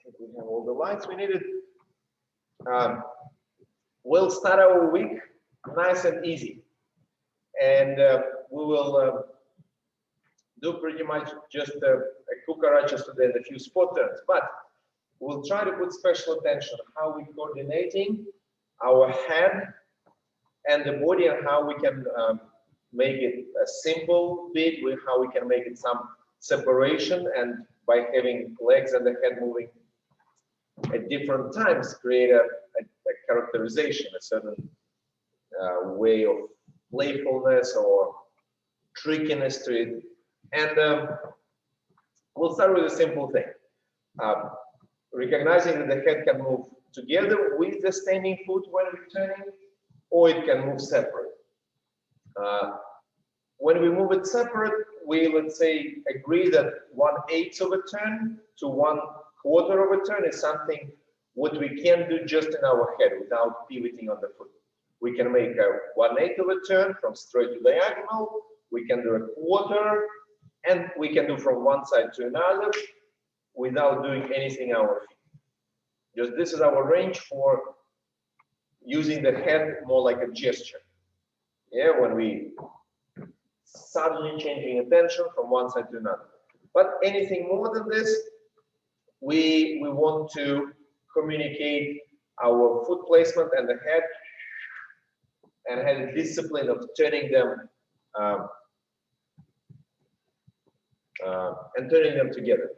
think we have all the lights we needed. We'll start our week nice and easy. And we will do pretty much just a cucarachas today and a few spot turns. But we'll try to put special attention on how we're coordinating our head and the body and how we can make it a simple bit, with how we can make it some separation, and by having legs and the head moving at different times create a characterization, a certain way of playfulness or trickiness to it. And we'll start with a simple thing. Recognizing that the head can move together with the standing foot when returning, or it can move separate. When we move it separate, we, let's say, agree that 1/8 of a turn to 1/4 of a turn is something what we can do just in our head without pivoting on the foot. We can make a 1/8 of a turn from straight to diagonal. We can do a quarter, and we can do from one side to another without doing anything our feet. Just this is our range for using the head more like a gesture. Yeah, when we suddenly changing attention from one side to another. But anything more than this, we want to communicate our foot placement and the head, and have a discipline of turning them together,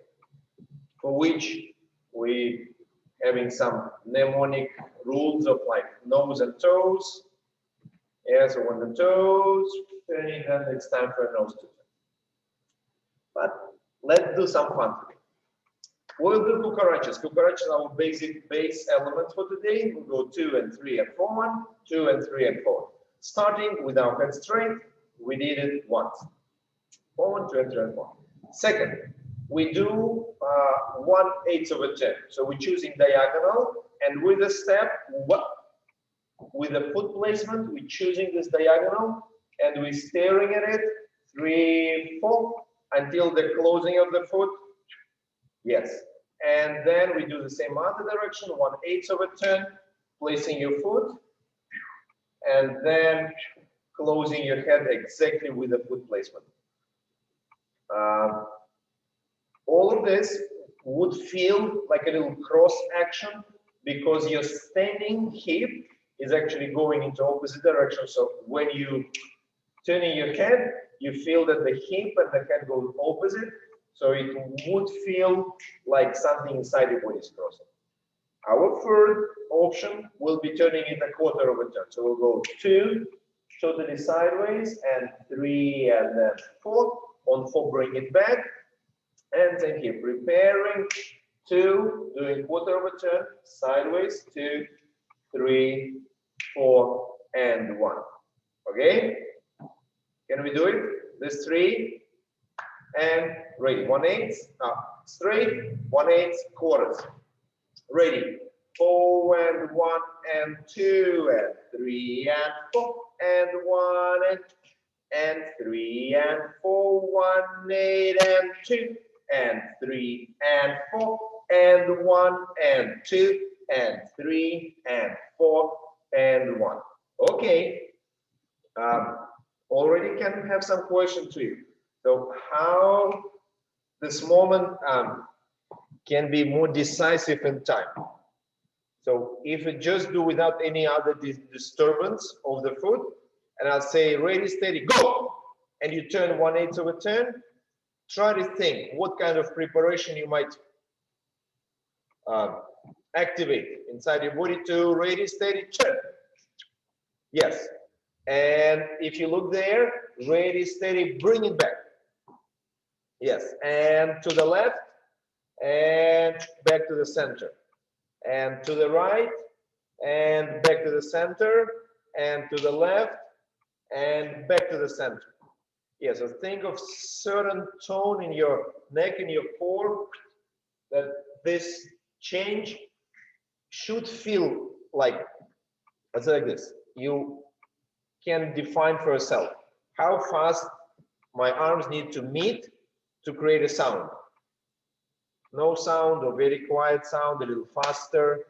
for which we having some mnemonic rules of like nose and toes. Yeah, so when the toes turning, then it's time for a nose to turn. But let's do some fun today. We'll do cucarachas. Cucarachas are our basic base elements for today. We'll go 2 and 3 and 4, 1, 2 and 3 and 4. Starting with our head straight, we did it once. 4, 1, 2 and 3 and 4. Second, we do 1/8 of a turn. So we're choosing diagonal, and with a step, with the foot placement, we're choosing this diagonal, and we're staring at it 3, 4 until the closing of the foot. Yes, and then we do the same other direction, 1/8 of a turn, placing your foot, and then closing your head exactly with the foot placement. All of this would feel like a little cross action because your standing hip is actually going into opposite direction. So when you turning your head, you feel that the hip and the head go opposite. So it would feel like something inside your body is crossing. Our third option will be turning it 1/4 of a turn. So we'll go 2, totally sideways, and 3, and then 4. On 4, bring it back. And then here, preparing 2, doing 1/4 of a turn, sideways, 2, 3, 4, and 1. Okay? Can we do it? This 3, and ready. 1/8, straight, 1/8, quarters. Ready. 4 and 1 and 2 and 3 and 4 and 1 and 3 and 4, 1, 8 and 2 and 3 and 4 and 1 and 2 and 3 and 4 and 1. Okay. Already can have some question to you. So how this moment can be more decisive in time. So if you just do without any other disturbance of the foot, and I'll say ready, steady, go, and you turn 1/8 of a turn, try to think what kind of preparation you might activate inside your body to ready, steady, turn. Yes. And if you look there, ready, steady, bring it back. Yes. And to the left, and back to the center. And to the right, and back to the center, and to the left, and back to the center. Yeah, so think of certain tone in your neck, in your core, that this change should feel like, it's like this. You can define for yourself how fast my arms need to meet to create a sound. no sound or very quiet sound, a little faster,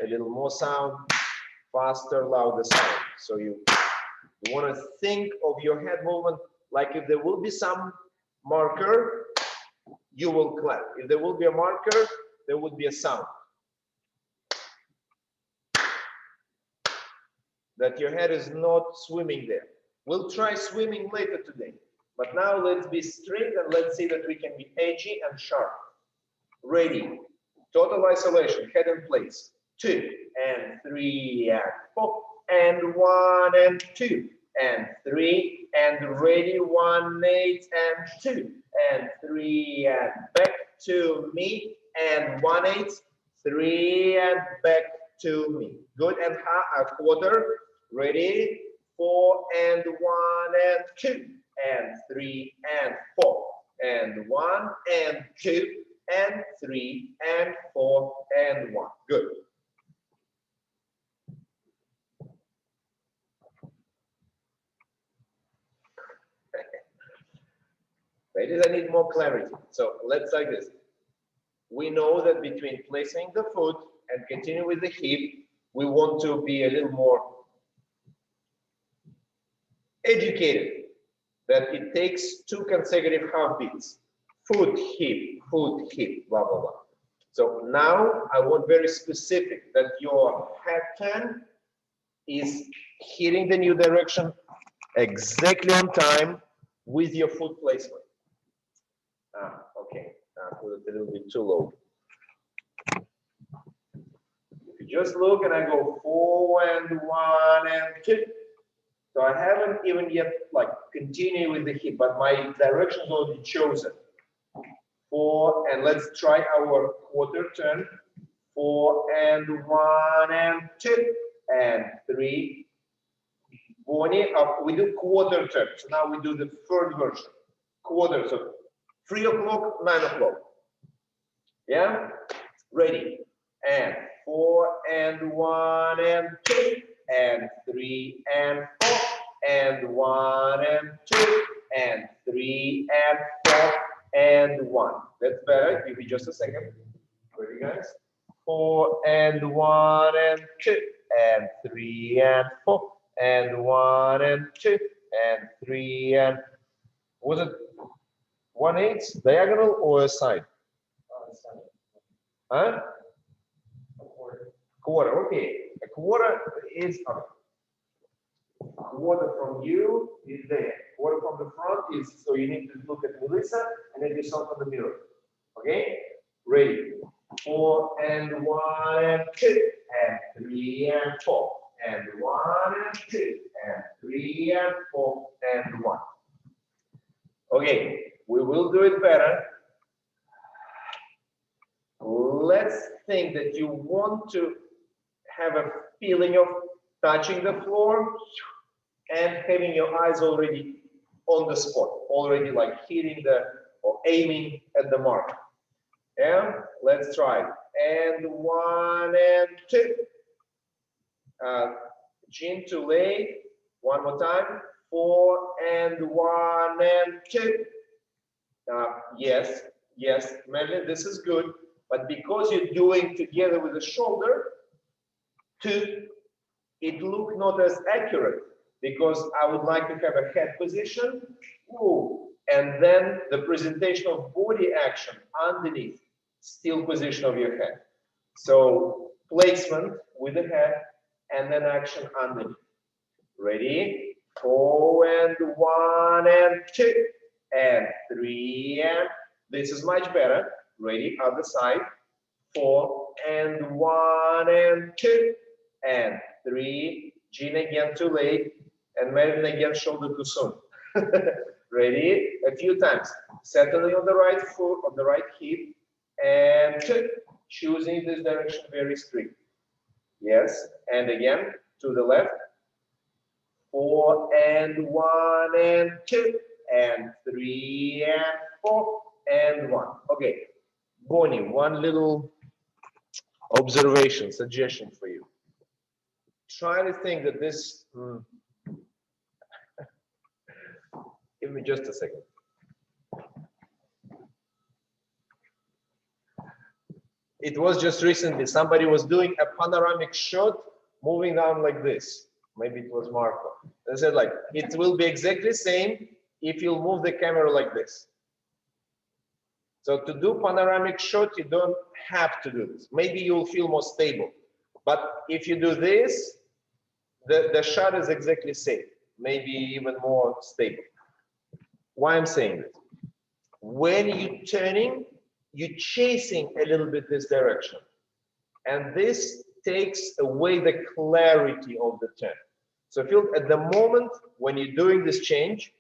a little more sound, faster, louder sound. So you want to think of your head movement like if there will be some marker, you will clap. If there will be a marker, there would be a sound. That your head is not swimming there. We'll try swimming later today. But now let's be straight and let's see that we can be edgy and sharp. Ready. Total isolation, head in place. 2 and 3 and 4 and 1 and 2 and 3 and ready 1 8 and 2 and 3 and back to me and 1 8 3 and back to me. Good, and a quarter. Ready. 4 and 1 and 2 and 3 and 4 and 1 and 2 and 3 and 4 and 1. Good. Ladies, I need more clarity. So let's like this. We know that between placing the foot and continue with the hip, we want to be a little more educated. That it takes 2 consecutive half beats. Foot, hip, blah, blah, blah. So now I want very specific that your head turn is hitting the new direction exactly on time with your foot placement. Okay, I put it a little bit too low. If you just look and I go 4 and 1 and 2. So I haven't even yet like continue with the hip, but my direction is already chosen. 4 and let's try our quarter turn. 4 and 1 and 2 and 3. Bonnie, we do quarter turn. So now we do the third version. Quarter, so 3 o'clock, 9 o'clock. Yeah? Ready. And 4 and 1 and 2 and 3 and 4 and 1 and 2 and 3 and 4 and 1. That's better. Give me just a second. Ready, guys? 4 and 1 and 2 and 3 and 4 and 1 and 2 and 3 and was it 1 8 diagonal or a side? Huh? Quarter. Okay. A quarter is up. Quarter from you is there. Quarter from the front is, so you need to look at Melissa and then yourself on the mirror. Okay? Ready. 4 and 1 and 2 and 3 and 4 and 1 and 2 and 3 and 4 and 1. Okay, we will do it better. Let's think that you want to have a feeling of touching the floor and having your eyes already on the spot, already like hitting the or aiming at the mark. Yeah, let's try. And 1 and 2. Chin to leg. One more time. 4 and 1 and 2. Yes, Madeline, this is good. But because you're doing together with the shoulder, 2, it looks not as accurate because I would like to have a head position, and then the presentation of body action underneath, still position of your head. So placement with the head and then action underneath. Ready? 4 and 1 and 2 and 3 and this is much better. Ready? Other side. 4 and 1 and 2 and 3. Jean again too late and Marilyn again shoulder too soon. Ready? A few times. Settling on the right foot, on the right hip, and 2. Choosing this direction very strict. Yes, and again to the left. 4 and 1 and 2 and 3 and 4 and 1. Okay, Bonnie, one little observation, suggestion for you. Try to think that this. Give me just a second. It was just recently, somebody was doing a panoramic shot, moving down like this. Maybe it was Marco. They said like, it will be exactly same if you move the camera like this. So to do panoramic shot, you don't have to do this. Maybe you'll feel more stable. But if you do this, the shot is exactly same, maybe even more stable. Why I'm saying this? When you're turning, you're chasing a little bit this direction. And this takes away the clarity of the turn. So feel at the moment when you're doing this change,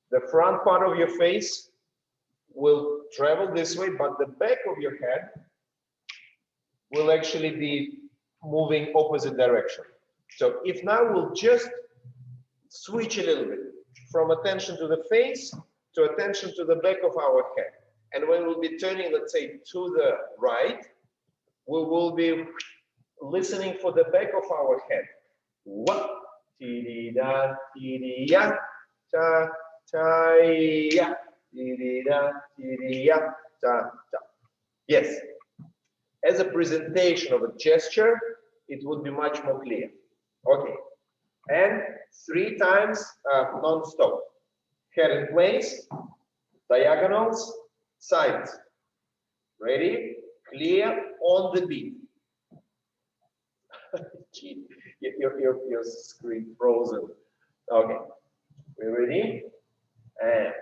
the front part of your face will travel this way, but the back of your head will actually be moving opposite direction. So if now we'll just switch a little bit from attention to the face to attention to the back of our head. And when we'll be turning, let's say, to the right, we will be listening for the back of our head. What? Ti-di-da, ti-di-ya, ta, ta-ya, ti-di-da, ti-di-ya, ta, ta. Yes. As a presentation of a gesture, it would be much more clear. Okay. And 3 times non-stop. Head in place, diagonals, sides. Ready? Clear on the beat. Your screen frozen. Okay. We ready? And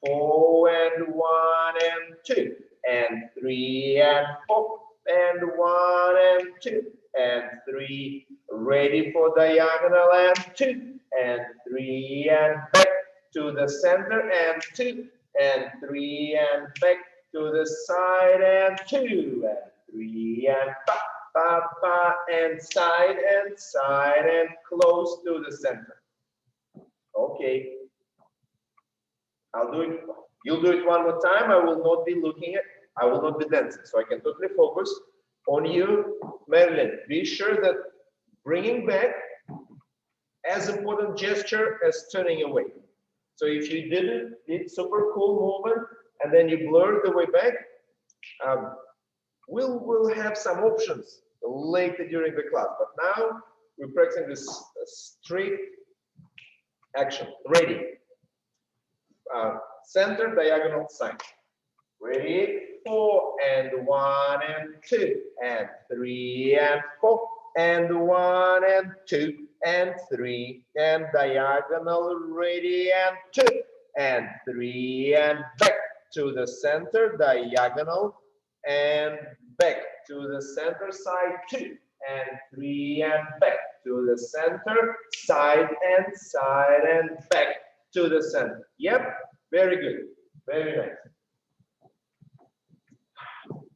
4 and 1 and 2 and 3 and 4 and 1 and 2 and 3. Ready for diagonal and 2 and 3 and back to the center and 2 and 3 and back to the side and 2 and 3 and pa and side and close to the center. Okay. I'll do it. You'll do it one more time. I will not be looking at, I will not be dancing. So I can totally focus on you, Marilyn. Be sure that bringing back as important gesture as turning away. So if you didn't, it's super cool movement, and then you blur the way back, we'll have some options later during the class. But now we're practicing this strict action. Ready? Center, diagonal, side. Ready? 4 and 1 and 2 and 3 and 4 and 1 and 2 and 3 and diagonal. Ready? And 2 and 3 and back to the center, diagonal, and back to the center, side 2 and 3 and back to the center, side and back to the center. Yep, very good, very nice.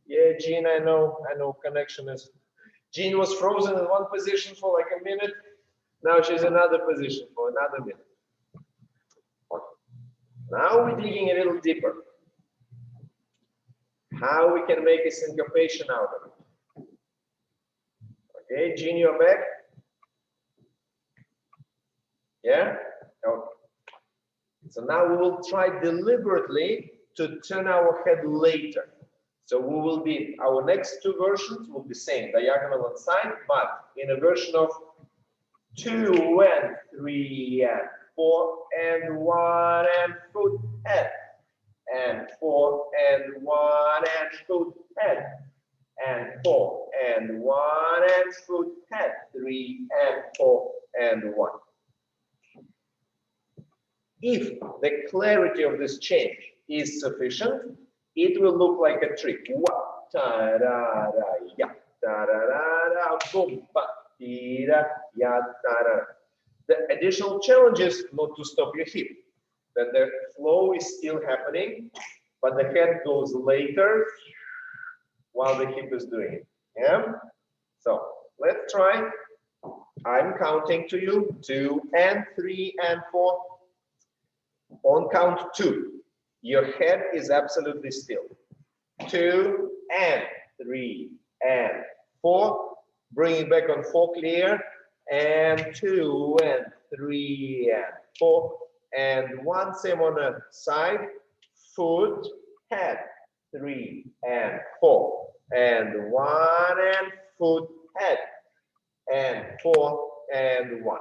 Yeah, Jean, I know connection is. Jean was frozen in one position for like a minute. Now she's in another position for another minute. Okay. Now we're digging a little deeper. How we can make a syncopation out of it. Okay, Jean, you're back? Yeah? Okay. So now we will try deliberately to turn our head later. So we will be, our next 2 versions will be same, diagonal and side, but in a version of 2 and 3 and 4 and 1 and foot head and 4 and 1 and foot head and 4 and 1 and foot head, 3 and 4 and 1. If the clarity of this change is sufficient, it will look like a trick. The additional challenge is not to stop your hip, that the flow is still happening, but the head goes later while the hip is doing it. Yeah? So let's try. I'm counting to you 2 and 3 and 4. On count 2. Your head is absolutely still. 2 and 3 and 4. Bring it back on 4 clear. And 2 and 3 and 4. And 1 same on the side. Foot, head. 3 and 4. and 1 and foot head and 4 and 1.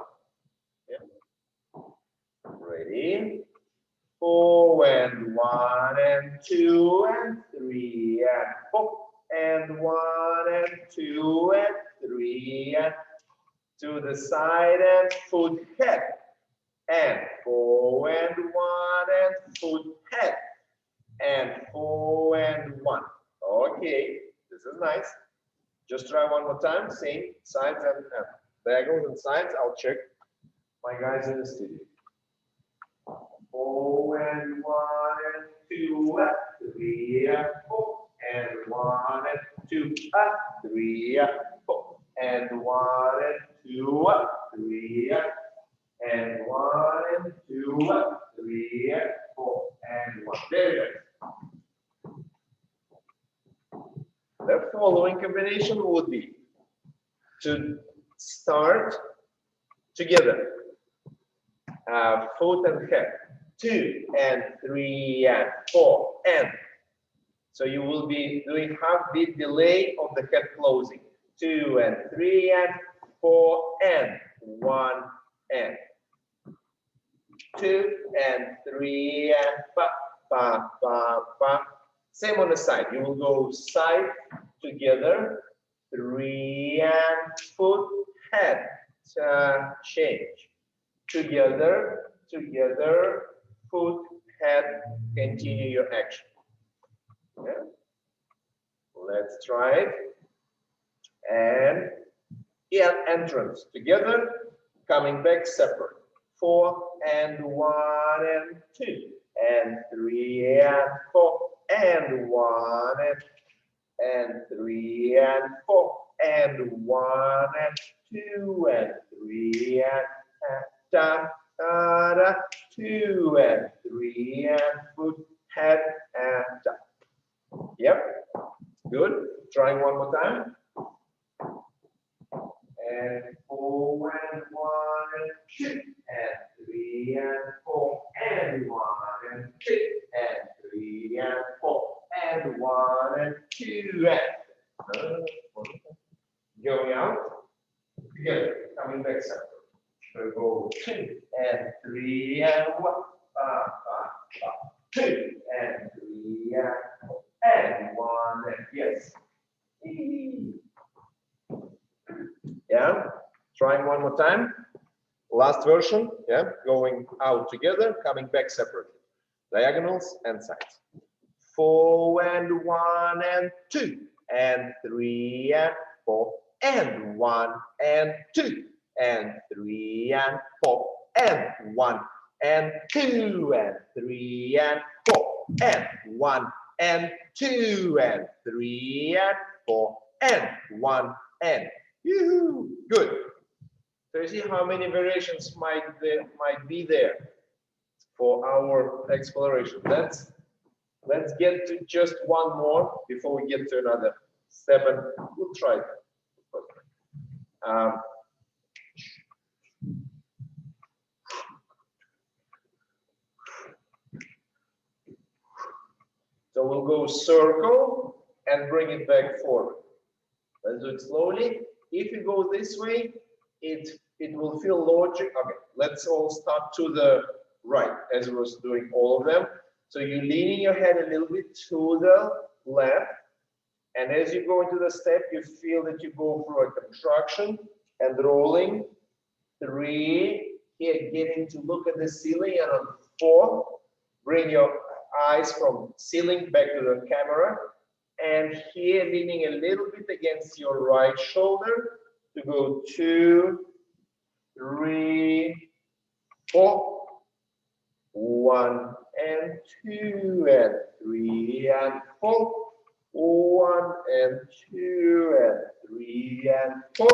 Yeah. Ready? 4 and 1 and 2 and 3 and 4 and 1 and 2 and 3 and to the side and foot head and 4 and 1 and foot head and 4 and 1. Okay, this is nice. Just try one more time. Same sides and diagonals and sides. I'll check my guys in the studio. 4 and 1 and 2 and 3 and 4 and 1 and 2 and 3 and 4 and 1 and 2 and 3 and 1 and 2 and 3 and 4 and 1. There it is. The following combination would be to start together, foot and head, 2 and 3 and 4 and. So you will be doing half beat delay of the head closing. 2 and 3 and 4 and 1 and. 2 and 3 and pa pa pa pa. Same on the side. You will go side together, 3 and foot head change. Together, together, foot head. Continue your action. Yeah. Let's try it. And yeah, entrance together, coming back separate. 4 and 1 and 2 and 3 and 4 and 1 and 3 and 4 and 1 and 2 and 3 and da da da 2 and 3 and foot head and da. Yep, good. Trying one more time. And 4 and 1 and 2 and 3 and 4 and 1 and 2 and 3 and 4 and 1 and 2 and going out together, coming back separate. So go 2 and 3 and 1, 2 and 3 and 4 and 1 and yes. Yeah, trying one more time. Last version, yeah, going out together, coming back separately. Diagonals and sides. 4 and 1 and 2 and 3 and 4 and 1 and 2 and 3 and 4 and 1 and 2 and 3 and 4 and 1 and 2 and 3 and 4 and 1 and yoo-hoo. Good. So you see how many variations might be there for our exploration. Let's get to just one more before we get to another step, and we'll try that. So we'll go circle and bring it back forward. Let's do it slowly. If you go this way, it will feel logic. Okay, let's all start to the right as we was doing all of them. So you're leaning your head a little bit to the left, and as you go into the step, you feel that you go through a contraction and rolling. 3, here getting to look at the ceiling, and on 4, bring your eyes from ceiling back to the camera, and here leaning a little bit against your right shoulder to go 2, 3, 4, 1 and 2 and 3 and 4, 1 and 2 and 3 and 4.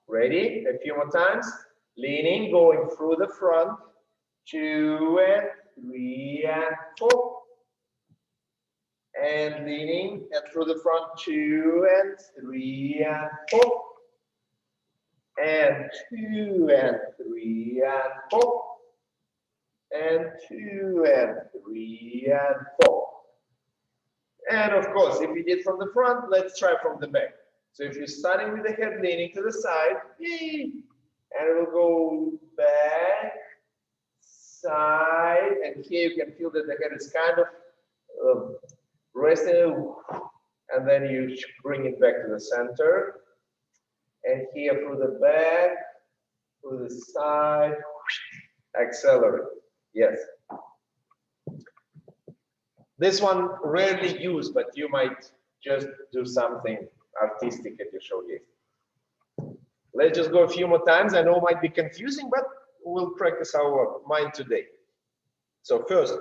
Ready? A few more times. Leaning, going through the front. 2 and 3 and 4. And leaning and through the front. 2 and 3 and 4. And 2 and 3 and 4. and 2 and 3 and 4. And of course, if you did from the front, let's try from the back. So if you're starting with the head leaning to the side, and it will go back, side, and here you can feel that the head is kind of resting, and then you bring it back to the center, and here through the back, through the side, accelerate. Yes. This one rarely used, but you might just do something artistic at your show game. Let's just go a few more times. I know it might be confusing, but we'll practice our mind today. So first,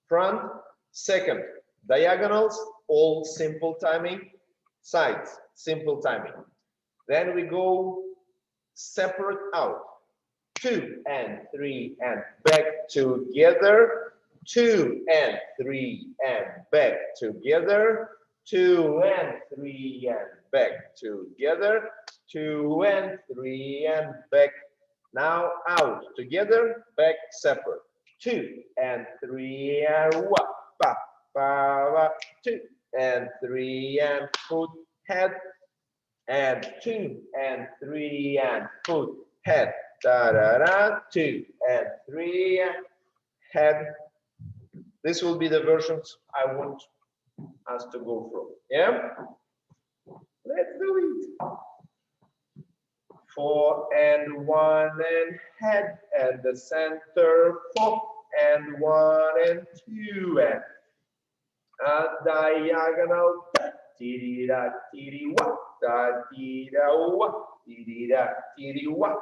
front. Second, diagonals, all simple timing. Sides, simple timing. Then we go separate out. 2 and 3 and back together. 2 and 3 and back together. 2 and 3 and back together. 2 and 3 and back. Now out together, back separate. 2 and 3 and 1, pa, pa, pa, 2 and 3 and foot, head, and 2 and 3 and foot, head, da da da, 2 and 3 and head. This will be the versions I want us to go through. Yeah? Let's do it. 4 and 1 and head and the center, 4 and 1 and 2 and a diagonal, tiri da tiri wa, da tira wa, tiri da tiri wa,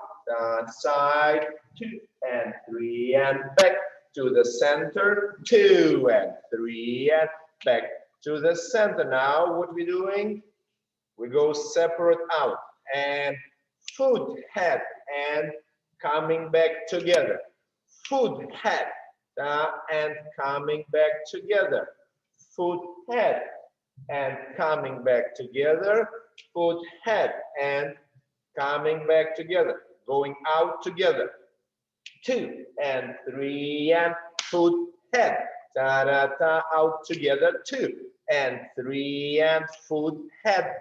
side, 2 and 3 and back to the center, 2 and 3 and back to the center. Now what we're doing, we go separate out and foot, head, and coming back together. Foot, head, and coming back together. Foot, head, and coming back together. Foot, head, and coming back together. Going out together. 2 and 3 and foot, head, ta da ta, out together. 2 and 3 and foot, head,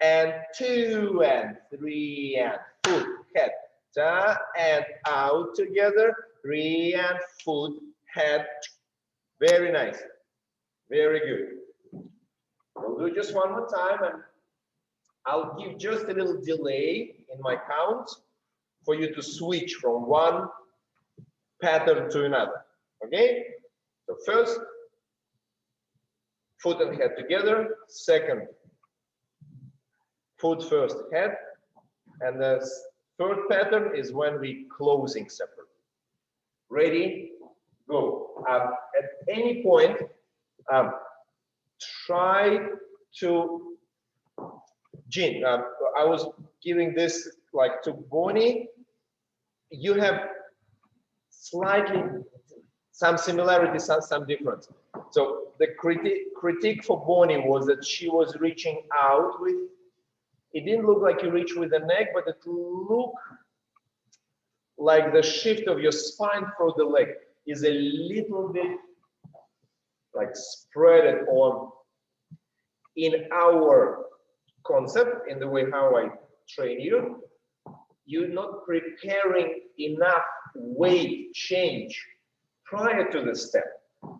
and 2 and 3 and foot, head, ta, and out together. 3 and foot, head. Very nice. Very good. We'll do just one more time, and I'll give just a little delay in my count for you to switch from one pattern to another. Okay? So first, foot and head together. Second, foot first, head. And the third pattern is when we closing separate. Ready? Go. At any point, try to, Jean, I was giving this like to Bonnie. You have slightly some similarities and some difference. So the critique for Bonnie was that she was reaching out with, it didn't look like you reach with the neck, but it looked like the shift of your spine through the leg is a little bit like spread on. In our concept, in the way how I train you, you're not preparing enough weight change prior to the step.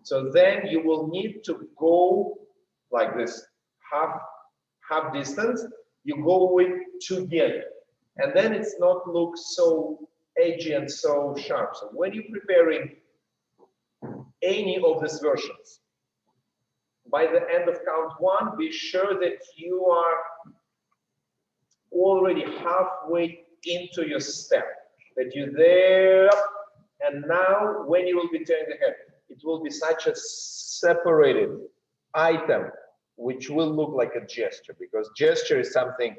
So then you will need to go like this, half distance, you go with together. And then it's not look so edgy and so sharp. So when you're preparing any of these versions, by the end of count 1, be sure that you are already halfway into your step, that you're there, and now when you will be turning the head, it will be such a separated item, which will look like a gesture, because gesture is something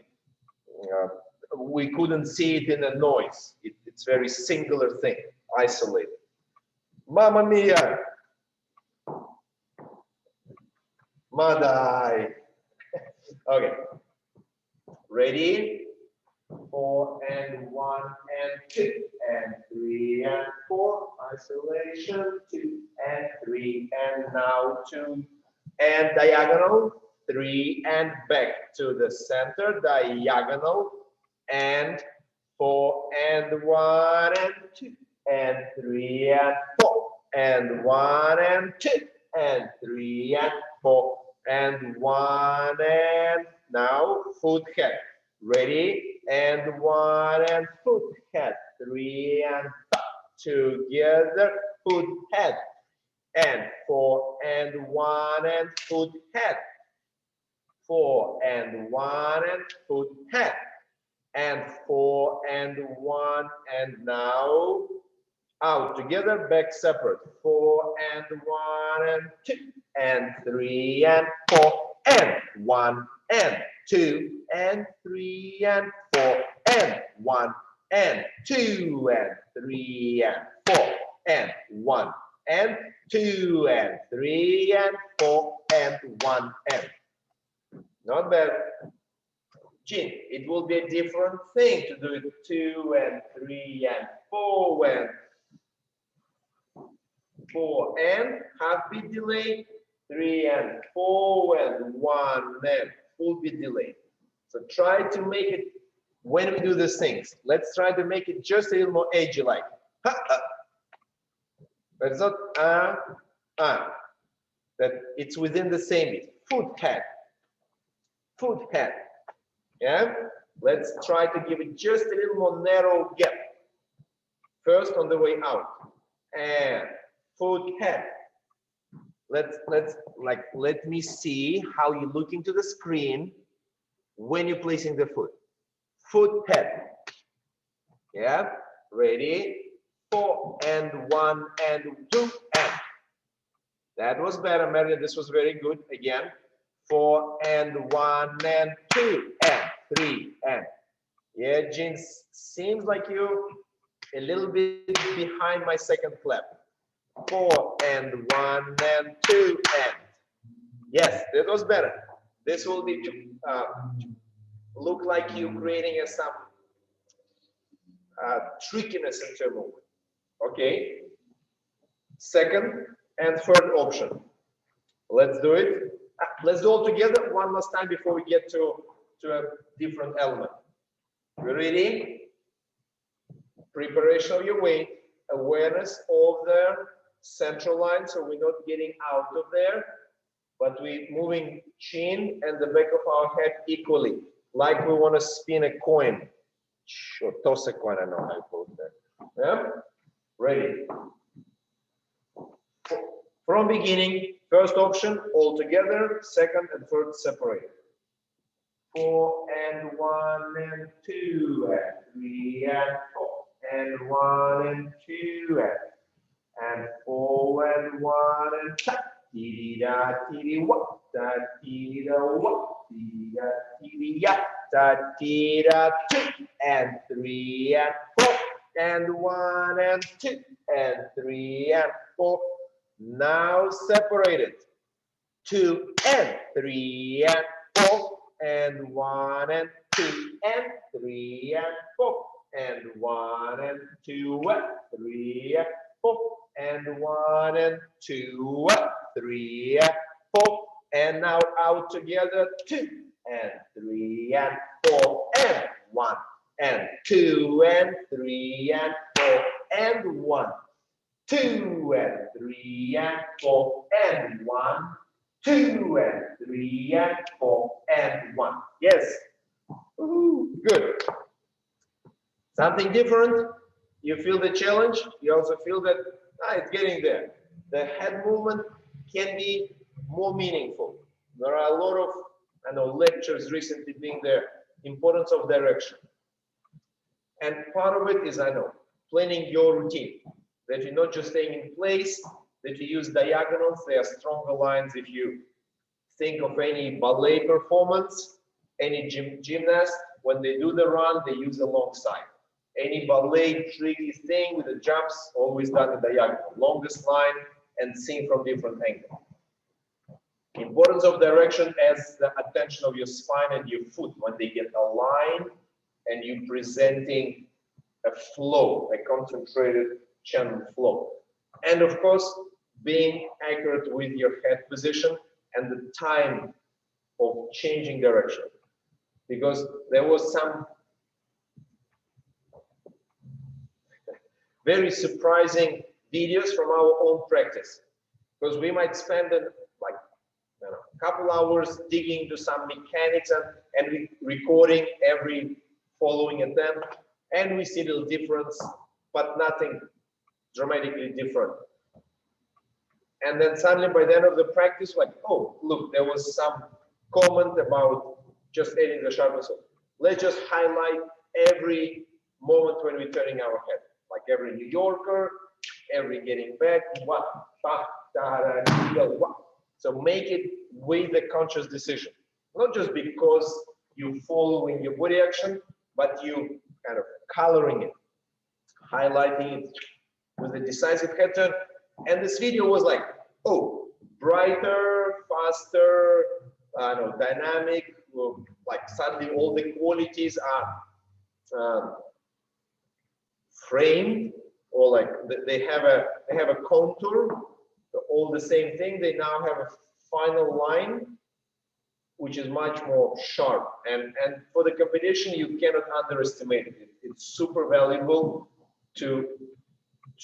we couldn't see it in a noise. It's very singular thing, isolated. Mamma mia! Madai. Okay. Ready? 4 and 1 and 2 and 3 and 4, isolation, 2 and 3 and now 2 and diagonal, 3 and back to the center, diagonal, and 4 and 1 and 2 and 3 and 4 and 1 and 2 and 3 and 4 and 1 and now foot head. Ready? And 1 and foot head. 3 and together foot head. And 4 and 1 and foot head. 4 and 1 and foot head. And 4 and 1 and now out together, back separate. 4 and 1 and 2 and 3 and 4 and 1 and 2 and 3 and 4 and 1 and 2 and 3 and 4 and 1 and 2 and 3 and 4 and 1 and. Not bad. Gene, it will be a different thing to do it 2 and 3 and 4 and 4 and half beat delay, 3 and 4 and 1 and full beat delay. So try to make it when we do these things. Let's try to make it just a little more edgy like. But it's not that it's within the same beat. Foot head. Foot head. Yeah? Let's try to give it just a little more narrow gap. First on the way out. And foot head. Let me see how you look into the screen when you're placing the foot. Foot head. Yeah, ready? 4 and 1 and 2 and. That was better, Marian. This was very good. Again, 4 and 1 and 2 and 3 and. Yeah, Jean, seems like you a little bit behind my second clap. 4 and 1 and 2 and. Yes, that was better. This will be look like you creating some trickiness in your movement. Okay. Second and third option. Let's do it. Let's do all together one last time before we get to a different element. You ready? Preparation of your weight, awareness of the central line, so we're not getting out of there, but we're moving chin and the back of our head equally, like we want to spin a coin. Or toss a coin, I know how to put that. Yeah? Ready? From beginning, first option, all together, second and third separated. 4 and 1 and 2 and 3 and 4 and 1 and 2 and 4 and 1 and ta dee da dee wa da dee da wa dee da dee ya da dee da 2 and 3 and 4 and 1 and 2 and 3 and 4. Now separated. 2 and 3 and 4 and 1 and 2 and 3 and 4 and 1 and 2 and 3 and 4 and 1 and 2 and 3 and 4 and now out together 2 and 3 and 4 and 1 and 2 and 3 and 4 and 1 2 and 3 and 4 and 1 2 and 3 and 4 and 1. Yes. Good. Something different. You feel the challenge. You also feel that it's getting there. The head movement can be more meaningful. There are a lot of lectures recently being the importance of direction. And part of it is, planning your routine. That you're not just staying in place, that you use diagonals. They are stronger lines. If you think of any ballet performance, any gymnast, when they do the run, they use the long side. Any ballet tricky thing with the jumps, always done the diagonal, longest line, and seen from different angles. Importance of direction as the attention of your spine and your foot when they get aligned and you presenting a flow, a concentrated channel flow. And of course, being accurate with your head position and the time of changing direction. Because there was some very surprising videos from our own practice. Because we might spend like a couple hours digging into some mechanics and recording every following attempt, and we see the difference, but nothing dramatically different. And then suddenly by the end of the practice, like, oh, look, there was some comment about just adding the sharpness. Let's just highlight every moment when we're turning our head, like every New Yorker, every getting back, what, so make it with a conscious decision, not just because you following your body action, but you kind of coloring it, highlighting it with a decisive head turn. And this video was like, oh, brighter, faster, dynamic, like suddenly all the qualities are framed, or like they have a contour, all the same thing. They now have a final line, which is much more sharp. And for the competition, you cannot underestimate it. It's super valuable to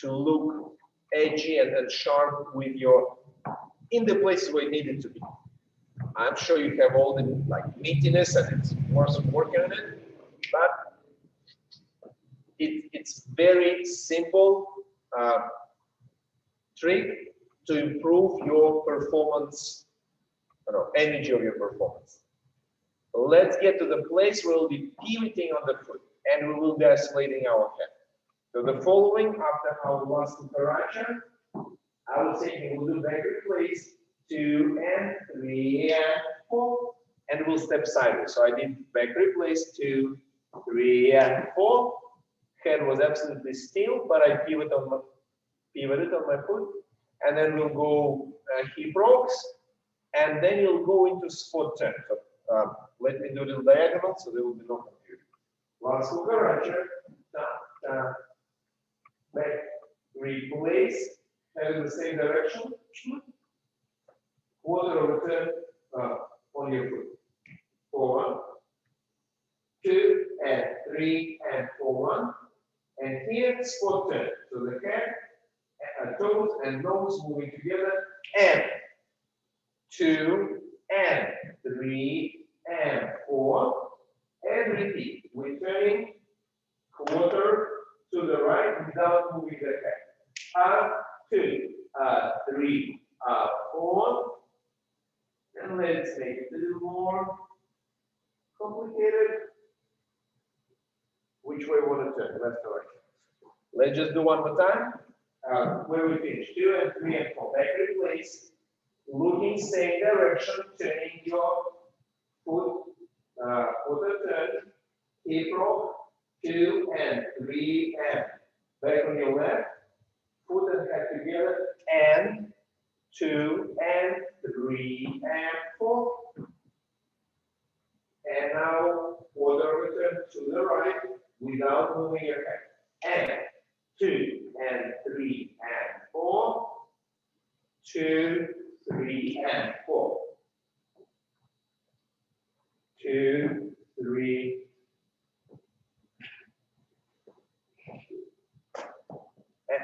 look edgy and sharp with your, in the places where it needed to be. I'm sure you have all the like meatiness and it's worth working on it, but it's very simple trick to improve your performance, energy of your performance. Let's get to the place where we'll be pivoting on the foot and we will be isolating our head. So the following, after our last operation, I would say we'll do back replace, 2 and 3 and 4, and we'll step sideways. So I did back replace, 2, 3 and 4. Head was absolutely still, but I pivoted on my foot, and then we'll go hip rocks, and then you'll go into spot turn. So let me do the diagonal, so there will be no confusion. Last operation, back replace, head in the same direction. Quarter of a turn on your foot. 4, 2 and 3 and 4, 1. And here spot turn. So the head, toes and nose moving together. And 2 and 3 and 4. And repeat. We're turning quarter to the right without moving the head. 2, 3, 4. And let's make it a little more complicated. Which way we want to turn? Left or right? Let's just do one more time. Where we finish, 2 and 3 and 4. Back replace. Looking same direction, turning your foot, quarter turn, hip rock, 2 and 3 and back on your left, foot and head together, and 2 and 3 and 4. And now quarter return to the right without moving your head. And 2 and 3 and 4. 2, 3 and 4. 2, 3.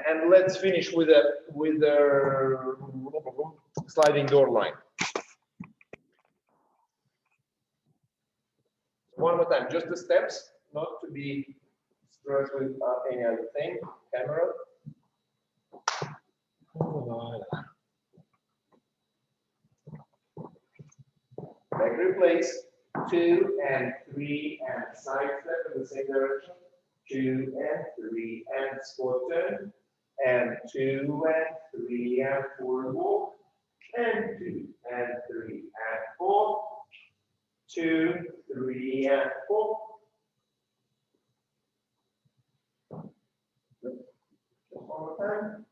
And let's finish with the sliding door line. One more time, just the steps, not to be stressed with any other thing. Camera. Back replace, 2 and 3 and side step in the same direction. 2 and 3 and spot turn. And 2 and 3 and 4 walk. And 2 and 3 and 4. 2, 3 and 4. Just one more time.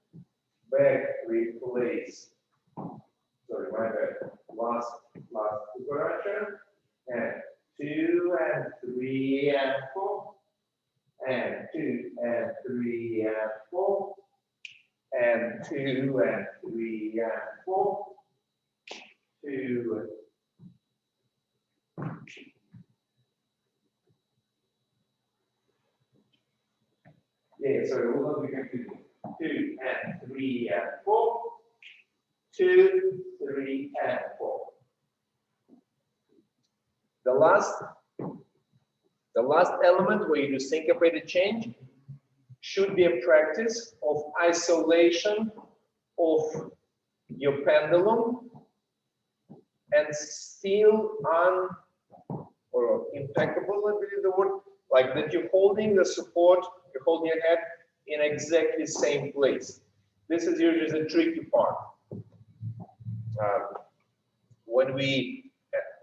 Back replace. Sorry, my bad. Last operation. And 2 and 3 and 4. 4, 2. Yeah, sorry, we'll not be confused. 2 and 3 and 4. 2, 3 and 4. The last element where you do syncopated change should be a practice of isolation of your pendulum and still or impeccable, I believe the word, like that you're holding the support, you're holding your head in exactly the same place. This is usually the tricky part. When we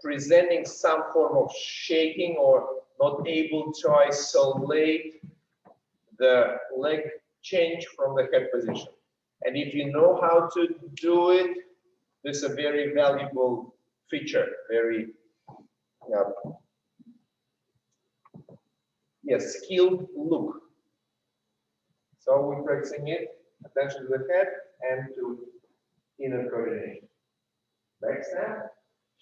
presenting some form of shaking or not able to isolate the leg change from the head position. And if you know how to do it, this is a very valuable feature, very skilled look. So we're practicing it, attention to the head and to inner coordination. Back snap,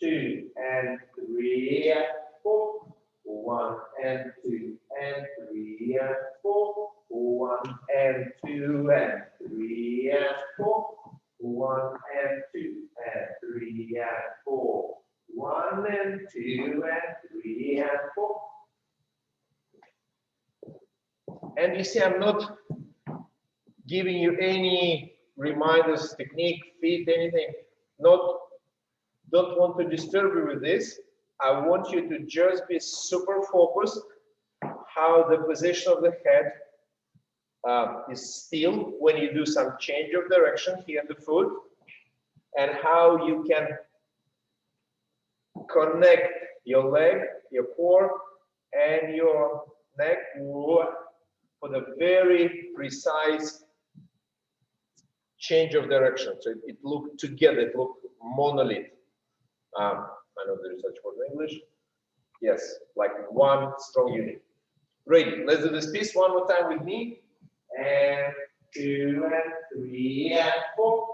2 and 3 and 4, 1 and 2 and 3 and 4, 1 and 2 and 3 and 4, 1 and 2 and 3 and 4, 1 and 2 and 3 and 4. And you see, I'm not giving you any reminders, technique, feet, anything. Don't want to disturb you with this. I want you to just be super focused how the position of the head is still when you do some change of direction here in the foot, and how you can connect your leg, your core, and your neck for the very precise change of direction. So it looked together, it looked monolith. I know there is such word in English. Yes, like one strong unit. Ready? Let's do this piece one more time with me. And 2 and 3 and 4.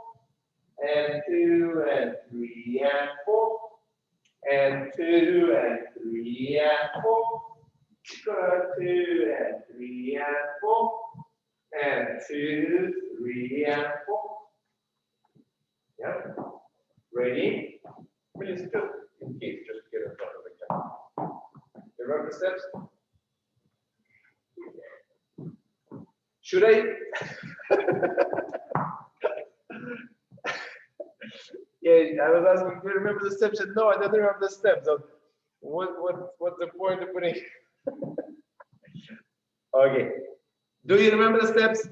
And 2 and 3 and 4. And 2 and 3 and 4. 2 and 3 and 4. And 2, 3 and 4. Yeah. Ready? Please just in case, just get in front of the camera. You remember the steps? Should I? Yeah, I was asking, do you remember the steps? And no, I don't remember the steps. So what's the point of putting? Okay. Do you remember the steps?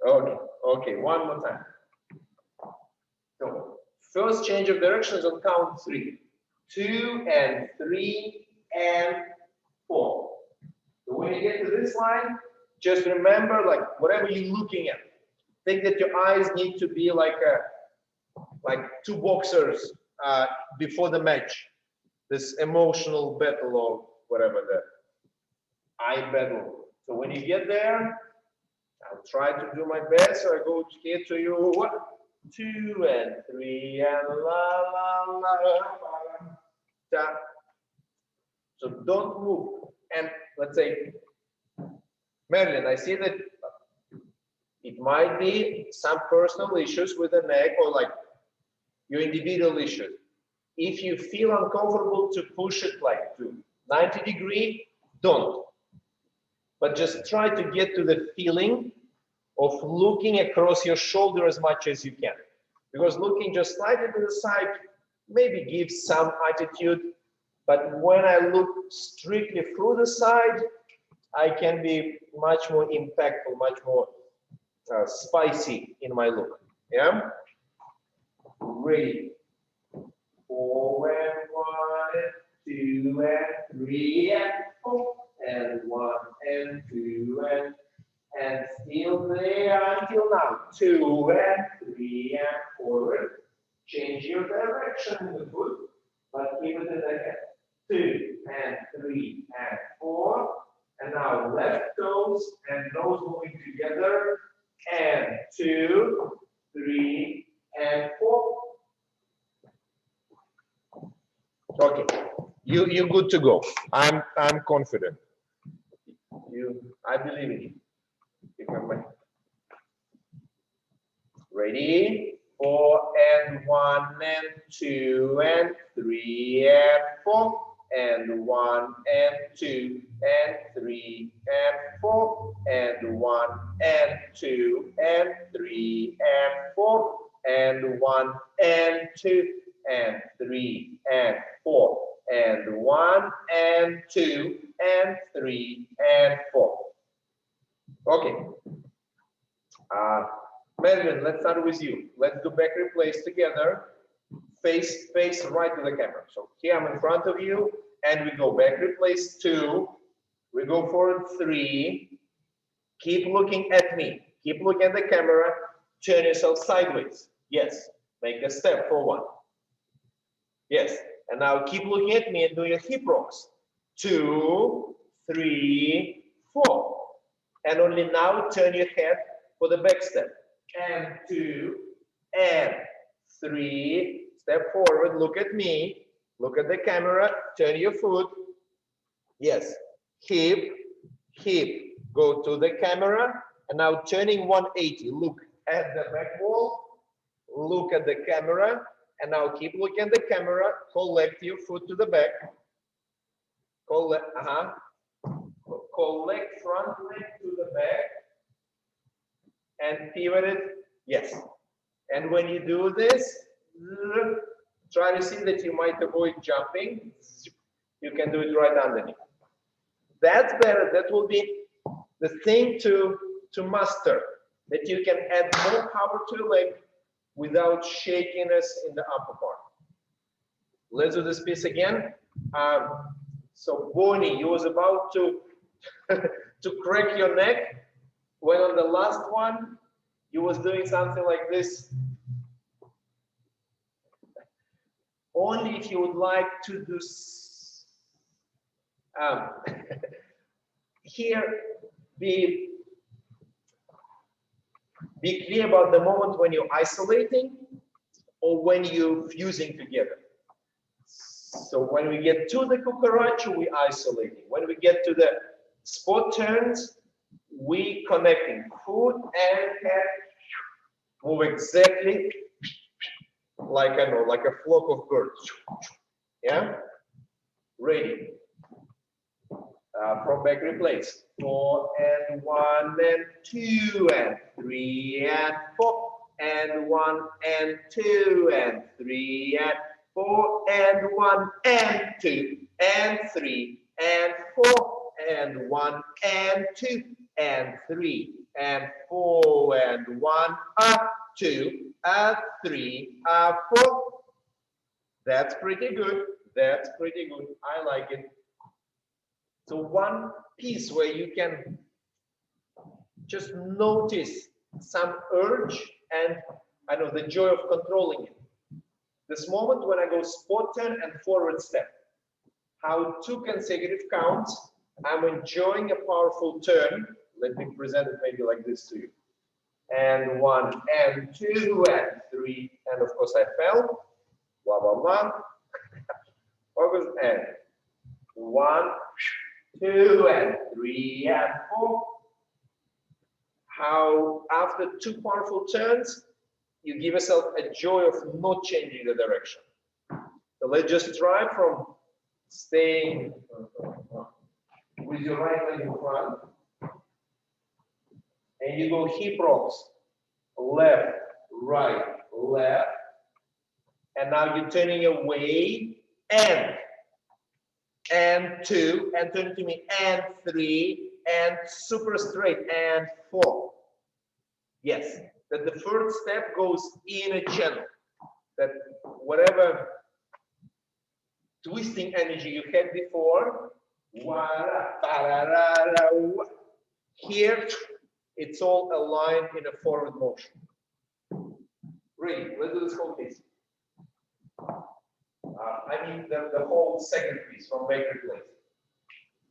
Okay. Okay. One more time. So first change of direction is on count 3. 2 and 3 and 4. So when you get to this line, just remember, like whatever you're looking at, think that your eyes need to be like two boxers before the match. This emotional battle or whatever, the eye battle. So when you get there, I'll try to do my best. So I go here to you. 2 and 3 and la la la la. Da. So don't move. And let's say, Marilyn, I see that it might be some personal issues with the neck or like your individual issues. If you feel uncomfortable to push it like to 90 degree, don't. But just try to get to the feeling of looking across your shoulder as much as you can. Because looking just slightly to the side maybe gives some attitude, but when I look strictly through the side, I can be much more impactful, much more spicy in my look. Yeah? Ready. 4 and 1 and 2 and 3 and 4 and 1 and 2 and still there until now. 2 and 3 and 4. Change your direction in the foot, but keep it in the head. 2 and 3 and 4. And now left toes and nose moving together. And 2, 3, You're good to go. I'm confident. I believe in you. Ready? 4 and 1 and 2 and 3 and 4 and 1 and 2 and 3 and 4 and 1 and 2 and 3 and 4 and 1 and 2 and 3 and 4 and 1 and 2 and 3 and 4. Okay. Melvin, let's start with you. Let's do back replace together. Face right to the camera. So here I'm in front of you, and we go back replace 2. We go forward 3. Keep looking at me. Keep looking at the camera. Turn yourself sideways. Yes. Make a step for 1. Yes. And now keep looking at me and do your hip rocks. 2, 3, 4. And only now turn your head for the back step. And 2 and 3. Step forward. Look at me. Look at the camera. Turn your foot. Yes. Hip, hip. Go to the camera. And now turning 180. Look at the back wall. Look at the camera. And now keep looking at the camera. Collect your foot to the back. Collect, collect front leg to the back. And pivot it. Yes. And when you do this, try to see that you might avoid jumping. You can do it right underneath. That's better. That will be the thing to master. That you can add more power to your leg without shakiness in the upper part. Let's do this piece again. So Bonnie, you was about to to crack your neck when on the last one you was doing something like this. Only if you would like to do here, be clear about the moment when you're isolating or when you're fusing together. So when we get to the cucaracha, we isolating. When we get to the spot turns, we connecting. Foot and head move exactly like I know, like a flock of birds. Yeah, ready. From back replace. 4 and 1 and 2 and 3 and 4 and 1 and 2 and 3 and 4 and 1 and 2 and 3 and 4 and 1 and 2 and 3 and 4 and 1 up 2 up 3 up 4. That's pretty good. That's pretty good. I like it. So one piece where you can just notice some urge and I know the joy of controlling it. This moment when I go spot turn and forward step, how 2 consecutive counts, I'm enjoying a powerful turn. Let me present it maybe like this to you. And 1 and 2 and 3, and of course I fell. Blah blah blah. Focus and 1, 2 and 3 and 4. How after 2 powerful turns, you give yourself a joy of not changing the direction. So let's just try from staying with your right leg in front. And you go hip rocks, left, right, left. And now you're turning away and 2, and turn to me, and 3, and super straight, and 4. Yes, that the first step goes in a channel. That whatever twisting energy you had before, here it's all aligned in a forward motion. Ready? Let's do this whole piece. I mean the whole second piece from back replace.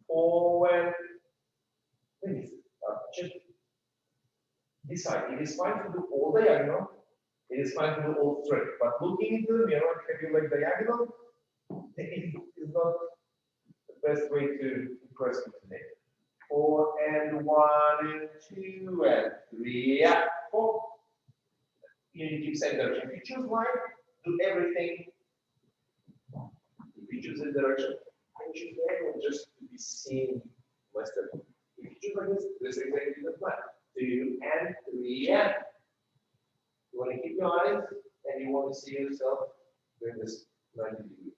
Forward. Please, just decide. It is fine to do all diagonal. It is fine to do all straight. But looking into the mirror, have you like diagonal? is not the best way to impress me today. 4 and 1 and 2 and 3 and 4. You need to keep same direction. If you choose line, do everything. If you choose this direction, I choose the angle just to be seen my step. If you choose like this is exactly the plan. 2 and 3 and. You want to keep your eyes and you want to see yourself doing this 90 degrees.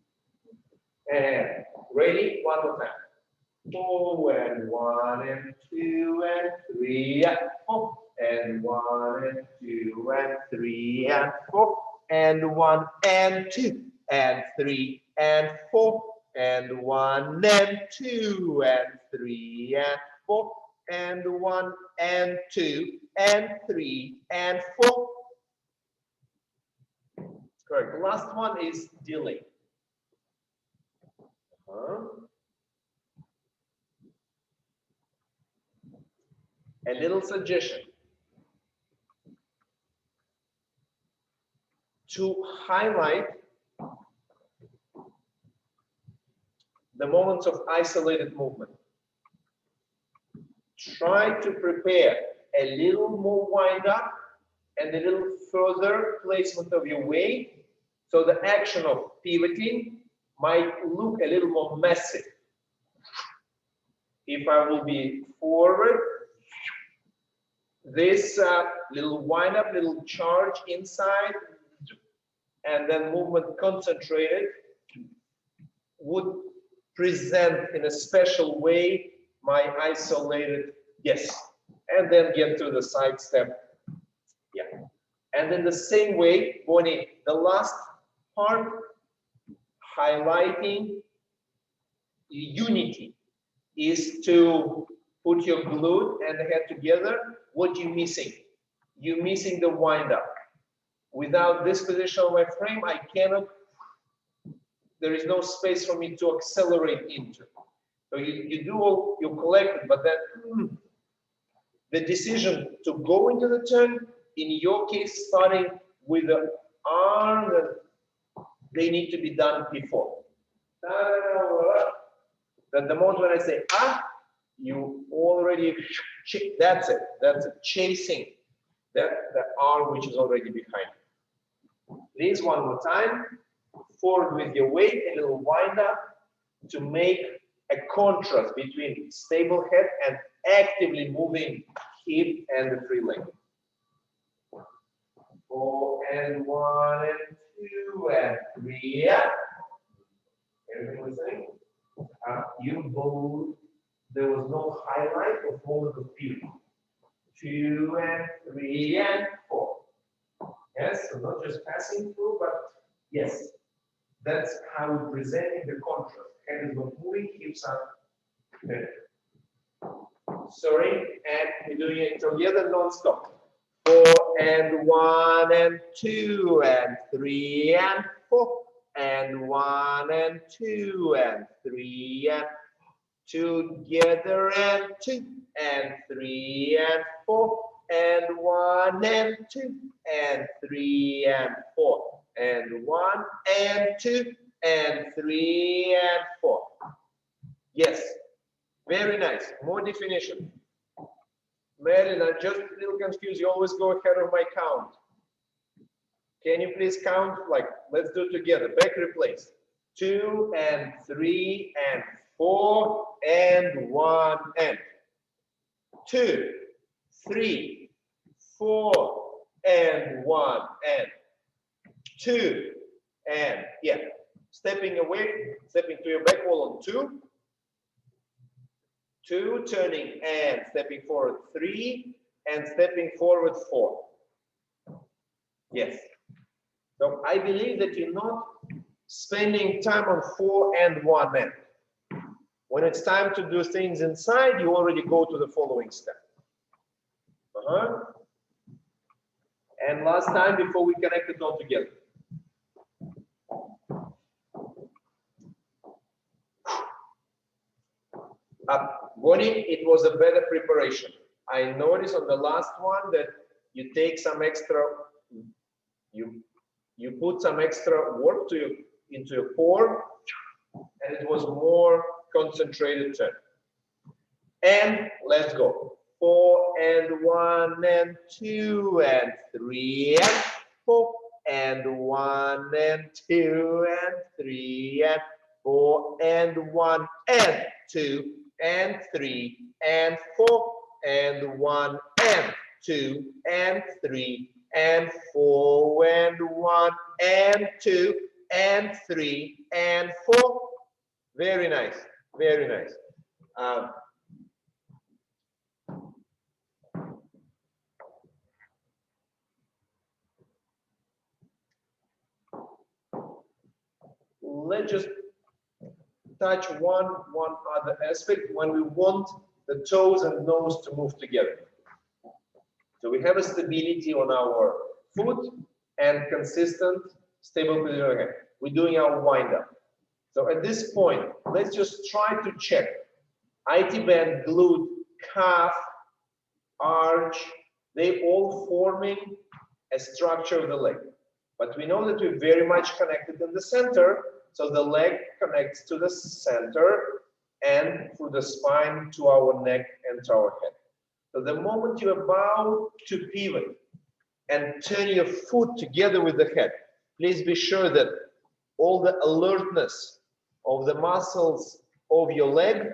And ready? One more time. 4 and 1 and 2 and 3 and 4 and 1 and 2 and 3 and 4 and 1 and 2 and 3 and 4 and 1 and 2 and 3 and 4 and 1 and 2 and 3 and 4. Correct. The last one is delay. A little suggestion. To highlight the moments of isolated movement, try to prepare a little more wind up and a little further placement of your weight, so the action of pivoting might look a little more massive. If I will be forward, this little wind up, little charge inside, and then movement concentrated would present in a special way my isolated, yes, and then get to the side step, yeah. And in the same way, Bonnie, the last part, highlighting unity, is to put your glute and the head together. What you missing? You're missing the wind up. Without this position of my frame, I cannot, there is no space for me to accelerate into. So you do all, you collect it, but then the decision to go into the turn, in your case, starting with the arm, they need to be done before. That the moment when I say, you already, that's it, chasing the arm which is already behind. Please, one more time, forward with your weight, a little wind up to make a contrast between stable head and actively moving hip and the free leg. 4 and 1 and 2 and 3 and. Everything listening? You both, there was no highlight of all of the people. 2 and 3 and 4. Yes, so not just passing through, but yes, that's how we're presenting the contrast. Head is not moving, hips are good. Sorry, and we're doing it together non-stop. 4 and 1 and 2 and 3 and 4 and 1 and 2 and 3 and together and 2 and 3 and 4 and 1 and 2 and 3 and 4 and 1 and 2 and 3 and 4. Yes, very nice. More definition. Marilyn, I'm just a little confused. You always go ahead of my count. Can you please count? Like, let's do it together. Back replace. 2 and 3 and 4 and 1 and 2, 3, 4 and 1 and 2 and yeah. Stepping away, stepping to your back wall on 2, 2, turning and stepping forward 3 and stepping forward 4. Yes. So I believe that you're not spending time on 4 and 1 and. When it's time to do things inside, you already go to the following step. And last time before we connect it all together. Bonnie, it was a better preparation. I noticed on the last one that you take some extra, you put some extra work into your core, and it was more concentrated turn. And let's go. 4 and 1 and 2 and 3 and 4 and 1 and 2 and 3 and 4 and 1 and 2 and 3 and 4 and 1 and 2 and 3 and 4 and 1 and 2 and 3 and 4. Very nice, very nice. Let's just touch one other aspect when we want the toes and nose to move together. So we have a stability on our foot and consistent, stable position again. We're doing our wind up. So at this point, let's just try to check IT band, glute, calf, arch, they all forming a structure of the leg. But we know that we're very much connected in the center, so the leg connects to the center and through the spine to our neck and to our head. So the moment you're about to pivot and turn your foot together with the head, please be sure that all the alertness of the muscles of your leg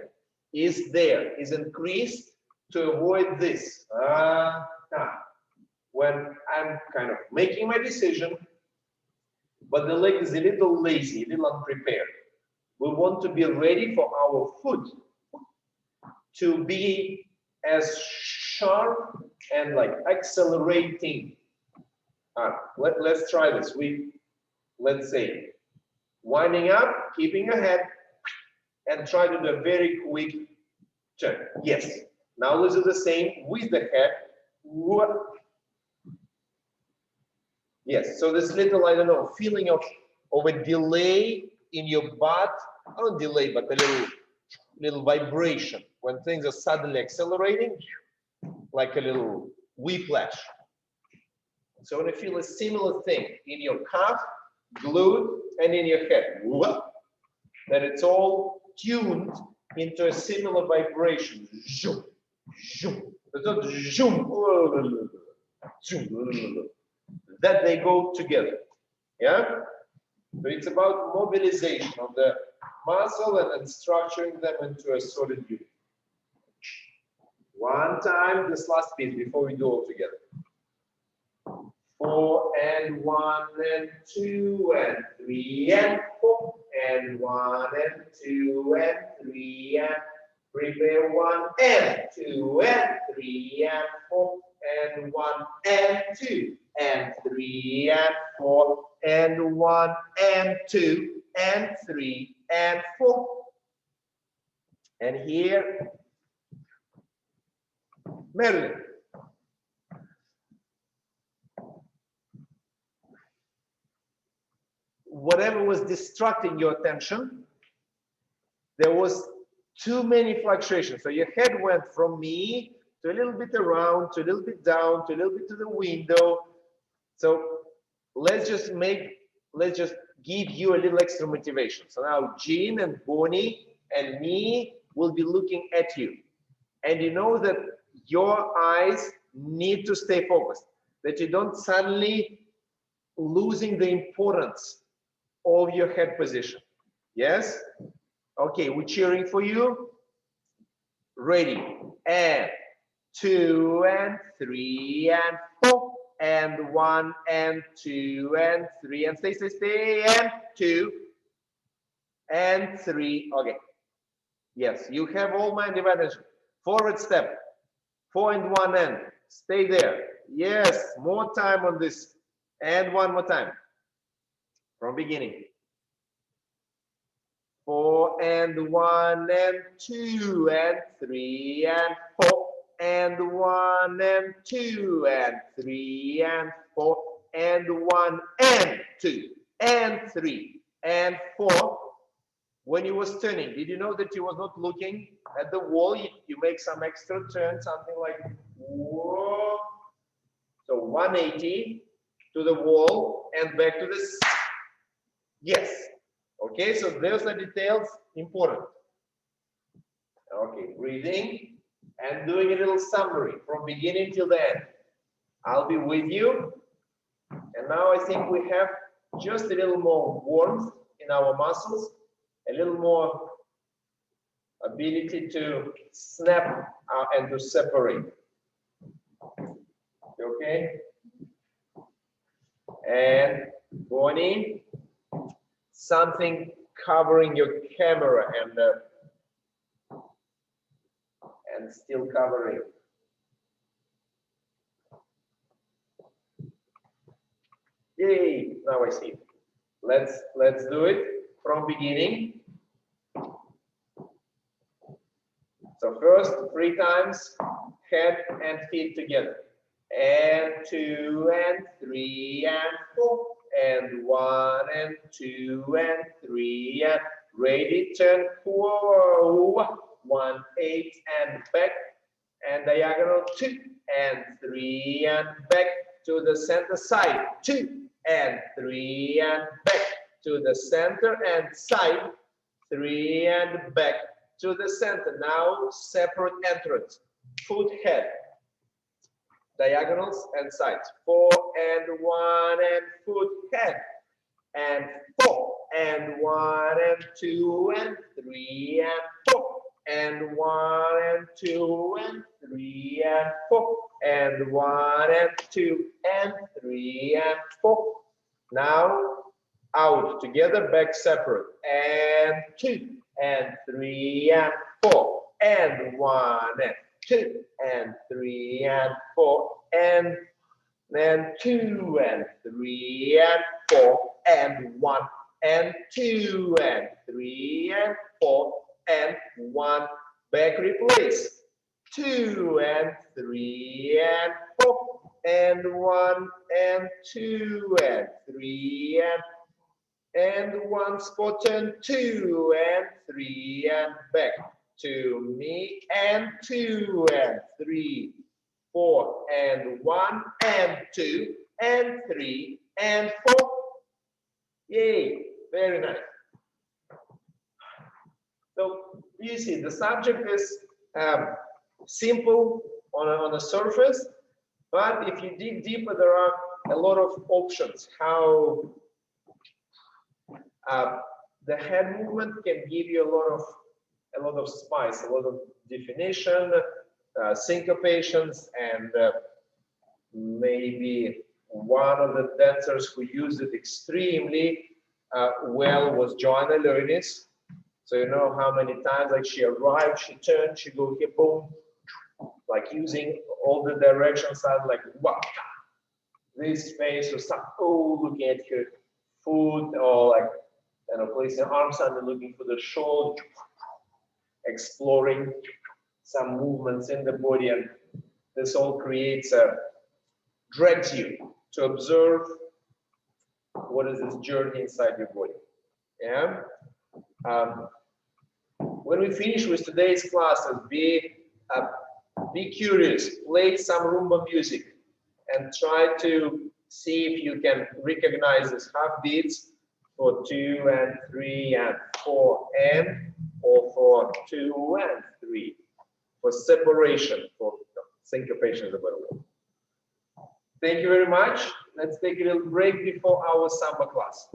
is there, is increased to avoid this. When I'm kind of making my decision, but the leg is a little lazy, a little unprepared. We want to be ready for our foot to be as sharp and like accelerating. Let's try this. Let's say, winding up, keeping ahead, and try to do a very quick turn. Yes. Now let's do the same with the head. Yes. So this little, I don't know, feeling of a delay in your butt, not delay, but a little vibration when things are suddenly accelerating, like a little whiplash. So when you feel a similar thing in your calf, glute, and in your head, that it's all tuned into a similar vibration. It's not that they go together. Yeah? So it's about mobilization of the muscle and then structuring them into a solid unit. One time, this last piece before we do all together. 4 and 1 and 2 and 3 and 4 and 1 and 2 and 3 and prepare 1 and 2 and 3 and 4 and 1 and 2 and 3 and 4 and 1 and 2 and 3 and 4. And here, Marilyn. Whatever was distracting your attention, there was too many fluctuations. So your head went from me to a little bit around, to a little bit down, to a little bit to the window. So let's just give you a little extra motivation. So now Jean and Bonnie and me will be looking at you. And you know that your eyes need to stay focused, that you don't suddenly losing the importance of your head position. Yes? Okay, we're cheering for you. Ready. And 2 and 3 and 4 and 1 and 2 and 3 and stay and 2 and 3. Okay. Yes, you have all my attention. Forward step. 4 and 1 and stay there. Yes, more time on this. And one more time. From beginning. 4 and 1 and 2 and 3 and 4 and 1 and 2 and 3 and 4 and 1 and 2 and 3 and 4. When you was turning, did you know that you was not looking at the wall? You make some extra turn, something like whoa. So 180 to the wall and back to this. Yes. Okay, so those are details important. Okay, breathing and doing a little summary from beginning till the end. I'll be with you. And now I think we have just a little more warmth in our muscles, a little more ability to snap and to separate. Okay? And going in, something covering your camera and still covering. Yay! Now I see. Let's do it from beginning. So first 3 times, head and feet together. And 2 and 3 and 4 and 1 and 2 and 3 and ready, turn, whoa, 1, 8 and back and diagonal 2 and 3 and back to the center side, 2 and 3 and back to the center and side, 3 and back to the center. Now separate entrance, foot, head, diagonals and sides, 4 and 1 and foot, head, and 4 and 1 and 2 and 3 and 4 and 1 and 2 and 3 and 4 and 1 and 2 and 3 and 4. Now out together, back separate, and 2 and 3 and 4 and 1 and 2 and 3 and 4 and then 2 and 3 and 4 and 1 and 2 and 3 and 4 and 1, back replace, 2 and 3 and 4 and 1 and 2 and 3 and 1 spot and 2 and 3 and back to me and 2 and 3, 4 and 1 and 2 and 3 and 4. Yay, very nice. So you see, the subject is simple on the surface, but if you dig deeper, there are a lot of options how the head movement can give you a lot of spice, a lot of definition, syncopations, and maybe one of the dancers who used it extremely well was Joanna Loinis. So you know how many times like she arrived, she turned, she go here, boom, like using all the directions, like wow, this space or something. Oh, look at her foot, or like placing arms under, looking for the shoulder, exploring some movements in the body, and this all creates drags you to observe what is this journey inside your body. Yeah. When we finish with today's classes, be curious, play some Rumba music, and try to see if you can recognize these half beats for 2 and 3 and 4 and, or for 2 and 3, for separation, for syncopation is a better word. Thank you very much. Let's take a little break before our samba class.